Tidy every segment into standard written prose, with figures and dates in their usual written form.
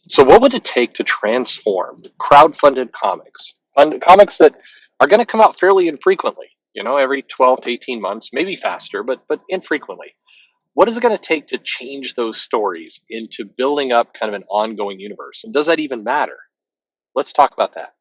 So, what would it take to transform crowdfunded comics, comics that are going to come out fairly infrequently? Every 12 to 18 months, maybe faster, but infrequently. What is it going to take to change those stories into building up kind of an ongoing universe? And does that even matter? Let's talk about that.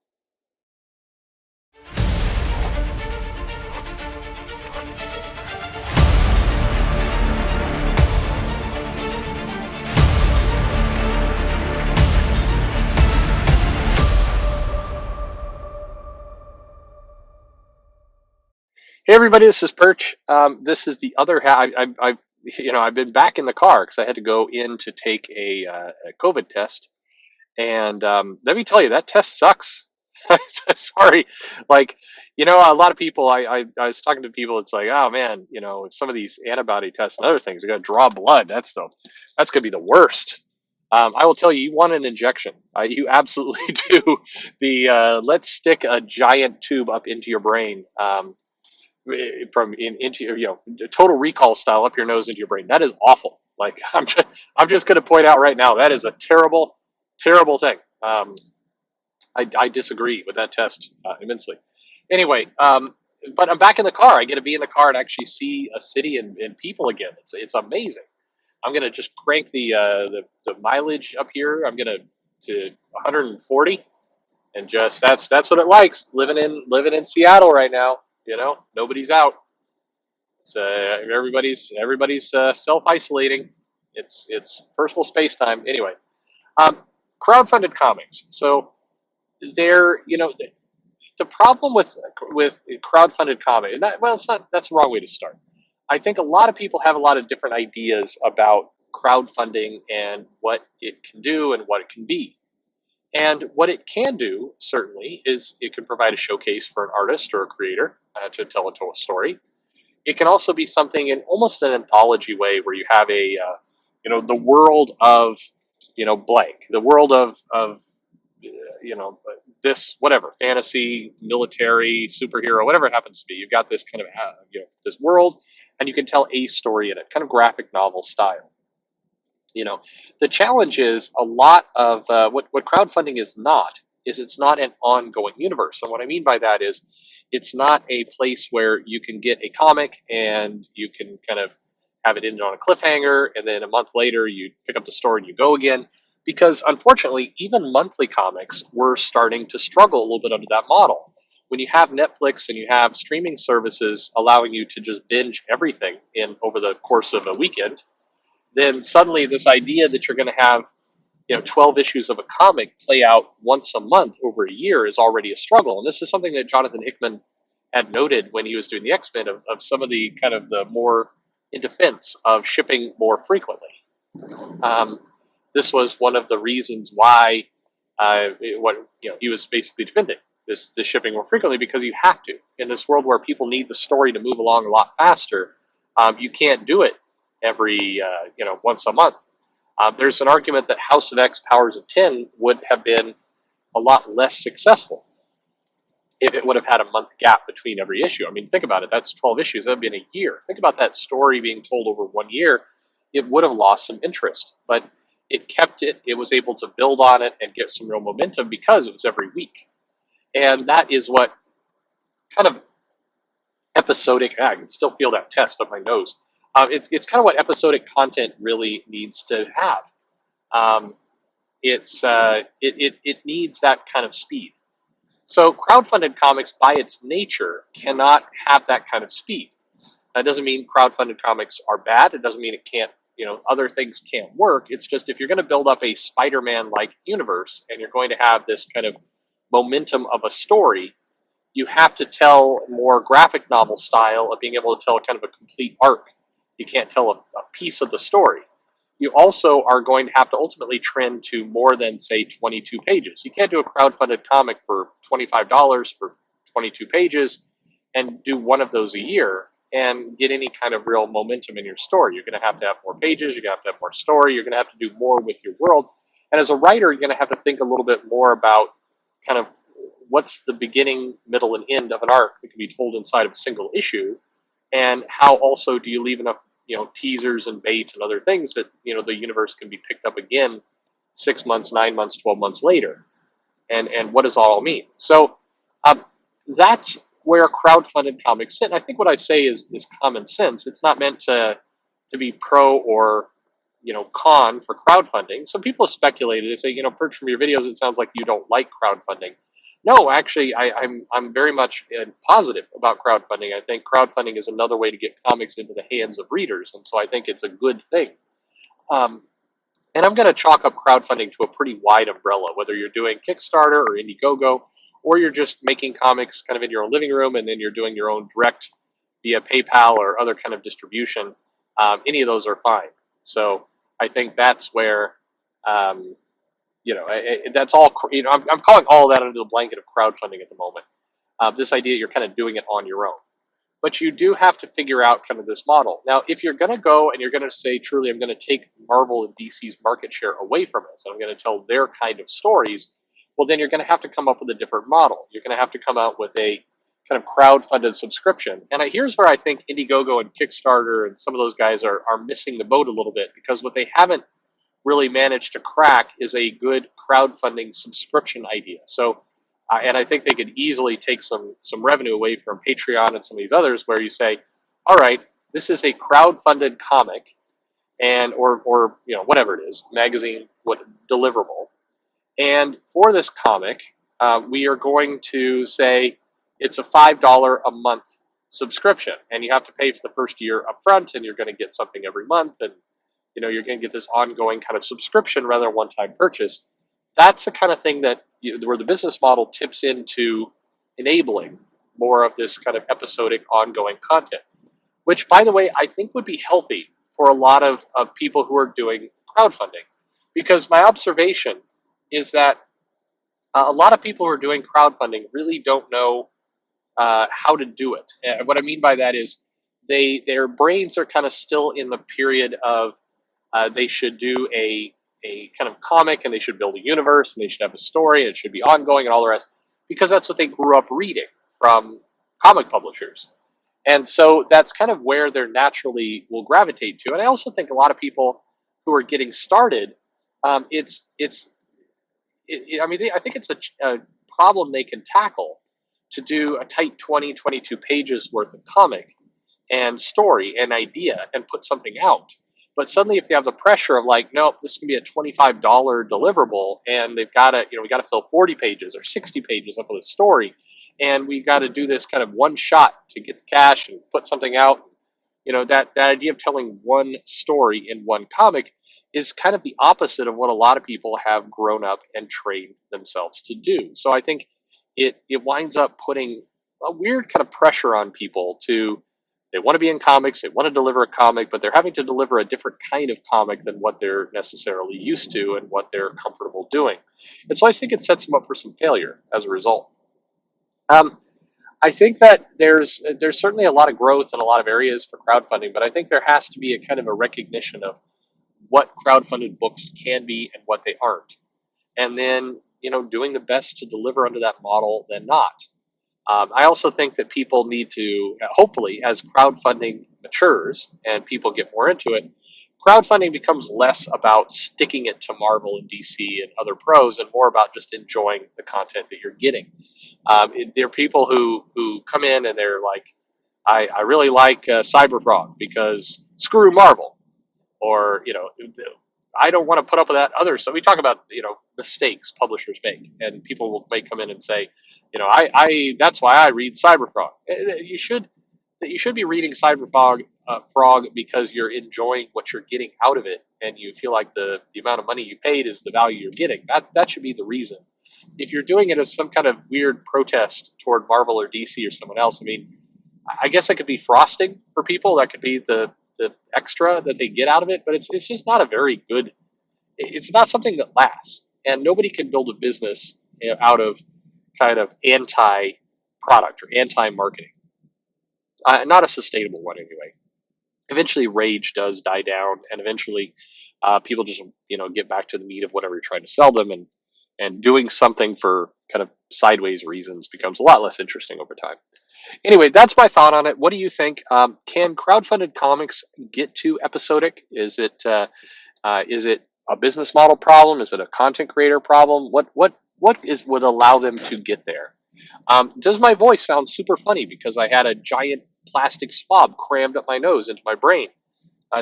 Hey everybody, this is Perch. This is the other half. I've been back in the car because I had to go in to take a COVID test, and let me tell you, that test sucks. Sorry, like a lot of people. I was talking to people. It's like, oh man, some of these antibody tests and other things, are gonna draw blood. That's gonna be the worst. I will tell you, you want an injection. You absolutely do. The let's stick a giant tube up into your brain. From into total recall style up your nose into your brain. That is awful. Like I'm just going to point out right now that is a terrible, terrible thing. I disagree with that test immensely. Anyway, but I'm back in the car. I get to be in the car and actually see a city and people again. It's amazing. I'm going to just crank the mileage up here. I'm going to 140 and just that's what it likes living in Seattle right now. Nobody's out. So everybody's self isolating. It's personal space time. Anyway, um, crowdfunded comics. So the problem with crowdfunded comic, and well, it's not. That's the wrong way to start. I think a lot of people have a lot of different ideas about crowdfunding and what it can do and what it can be. And what it can do, certainly, is it can provide a showcase for an artist or a creator to tell a total story. It can also be something in almost an anthology way where you have the world of, blank, the world of this, whatever, fantasy, military, superhero, whatever it happens to be. You've got this kind of, this world, and you can tell a story in it, kind of graphic novel style. You know, the challenge is a lot of what crowdfunding is not is it's not an ongoing universe. And what I mean by that is it's not a place where you can get a comic and you can kind of have it end on a cliffhanger, and then a month later you pick up the story and you go again. Because unfortunately, even monthly comics were starting to struggle a little bit under that model. When you have Netflix and you have streaming services allowing you to just binge everything in over the course of a weekend, then suddenly this idea that you're going to have 12 issues of a comic play out once a month over a year is already a struggle. And this is something that Jonathan Hickman had noted when he was doing the X-Men of some of the kind of the more in defense of shipping more frequently. Um, this was one of the reasons why he was basically defending this shipping more frequently, because you have to in this world where people need the story to move along a lot faster. You can't do it every once a month. There's an argument that House of X Powers of 10 would have been a lot less successful if it would have had a month gap between every issue. I mean, think about it. That's 12 issues. That would have been a year. Think about that story being told over 1 year. It would have lost some interest, but it kept it. It was able to build on it and get some real momentum because it was every week. And that is what kind of episodic, I can still feel that test on my nose. It's kind of what episodic content really needs to have. Um, it needs that kind of speed. So crowdfunded comics, by its nature, cannot have that kind of speed. That doesn't mean crowdfunded comics are bad. It doesn't mean it can't, other things can't work. It's just if you're going to build up a Spider-Man-like universe and you're going to have this kind of momentum of a story, you have to tell more graphic novel style of being able to tell kind of a complete arc. You can't tell a piece of the story. You also are going to have to ultimately trend to more than, say, 22 pages. You can't do a crowdfunded comic for $25 for 22 pages and do one of those a year and get any kind of real momentum in your story. You're going to have more pages. You're going to have more story. You're going to have to do more with your world. And as a writer, you're going to have to think a little bit more about kind of what's the beginning, middle, and end of an arc that can be told inside of a single issue, and how also do you leave enough teasers and bait and other things that the universe can be picked up again 6 months, 9 months, 12 months later, and what does that all mean? So um, that's where crowdfunded comics sit. And I think what I say is common sense. It's not meant to be pro or con for crowdfunding. Some people have speculated. They say, Perch, from your videos, it sounds like you don't like crowdfunding. No, actually, I'm very much positive about crowdfunding. I think crowdfunding is another way to get comics into the hands of readers, and so I think it's a good thing. Um, and I'm going to chalk up crowdfunding to a pretty wide umbrella, whether you're doing Kickstarter or Indiegogo, or you're just making comics kind of in your own living room, and then you're doing your own direct via PayPal or other kind of distribution. Any of those are fine. So I think that's where, that's all. I'm calling all of that under the blanket of crowdfunding at the moment. This idea you're kind of doing it on your own. But you do have to figure out kind of this model. Now, if you're going to go and you're going to say, truly, I'm going to take Marvel and DC's market share away from us, and I'm going to tell their kind of stories, well, then you're going to have to come up with a different model. You're going to have to come out with a kind of crowd-funded subscription. And here's where I think Indiegogo and Kickstarter and some of those guys are missing the boat a little bit, because what they haven't really managed to crack is a good crowdfunding subscription idea. So and I think they could easily take some revenue away from Patreon and some of these others, where you say, all right, this is a crowd-funded comic, and or whatever it is, magazine, deliverable, and for this comic, we are going to say it's a $5 a month subscription, and you have to pay for the first year up front, and you're going to get something every month, and you're going to get this ongoing kind of subscription rather than one-time purchase. That's the kind of thing that where the business model tips into enabling more of this kind of episodic ongoing content, which, by the way, I think would be healthy for a lot of people who are doing crowdfunding. Because my observation is that a lot of people who are doing crowdfunding really don't know how to do it. And what I mean by that is their brains are kind of still in the period of they should do a kind of comic, and they should build a universe, and they should have a story, and it should be ongoing and all the rest, because that's what they grew up reading from comic publishers. And so that's kind of where they're naturally will gravitate to. And I also think a lot of people who are getting started, I think it's a problem they can tackle to do a tight 20, 22 pages worth of comic and story and idea and put something out. But suddenly, if they have the pressure of like, nope, this can be a $25 deliverable, and they've got to, we got to fill 40 pages or 60 pages up with a story, and we got to do this kind of one shot to get the cash and put something out. That idea of telling one story in one comic is kind of the opposite of what a lot of people have grown up and trained themselves to do. So I think it winds up putting a weird kind of pressure on people to. They want to be in comics, they want to deliver a comic, but they're having to deliver a different kind of comic than what they're necessarily used to and what they're comfortable doing. And so I think it sets them up for some failure as a result. I think that there's certainly a lot of growth in a lot of areas for crowdfunding, but I think there has to be a kind of a recognition of what crowdfunded books can be and what they aren't. And then, doing the best to deliver under that model than not. I also think that people need to, hopefully, as crowdfunding matures and people get more into it, crowdfunding becomes less about sticking it to Marvel and DC and other pros and more about just enjoying the content that you're getting. There are people who come in and they're like, I really like Cyberfrog because screw Marvel. Or, I don't want to put up with that other stuff. We talk about, mistakes publishers make, and people may come in and say, I that's why I read Cyberfrog. You should be reading Cyberfrog Frog because you're enjoying what you're getting out of it, and you feel like the amount of money you paid is the value you're getting. That should be the reason. If you're doing it as some kind of weird protest toward Marvel or DC or someone else, I guess that could be frosting for people. That could be the extra that they get out of it, but it's just not a very good. It's not something that lasts, and nobody can build a business out of kind of anti-product or anti-marketing. Not a sustainable one, anyway. Eventually, rage does die down, and eventually, people just get back to the meat of whatever you're trying to sell them, and doing something for kind of sideways reasons becomes a lot less interesting over time. Anyway, that's my thought on it. What do you think? Can crowdfunded comics get to episodic? Is it a business model problem? Is it a content creator problem? What would allow them to get there? Does my voice sound super funny because I had a giant plastic swab crammed up my nose into my brain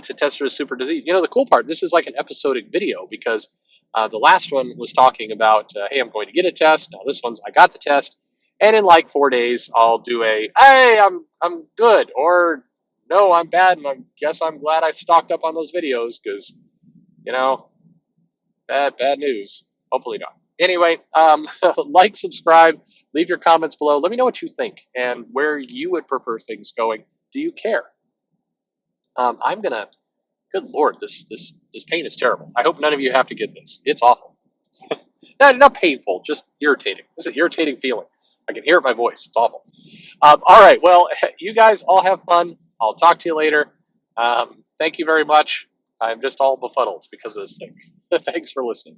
to test for a super disease? The cool part, this is like an episodic video because the last one was talking about, hey, I'm going to get a test. Now this one's, I got the test, and in like 4 days, I'll do a, hey, I'm good, or no, I'm bad, and I guess I'm glad I stocked up on those videos because, you know, bad news. Hopefully not. Anyway, like, subscribe, leave your comments below. Let me know what you think and where you would prefer things going. Do you care? I'm gonna. Good Lord, this pain is terrible. I hope none of you have to get this. It's awful. Not painful, just irritating. It's an irritating feeling. I can hear it in my voice. It's awful. All right, well, you guys all have fun. I'll talk to you later. Thank you very much. I'm just all befuddled because of this thing. Thanks for listening.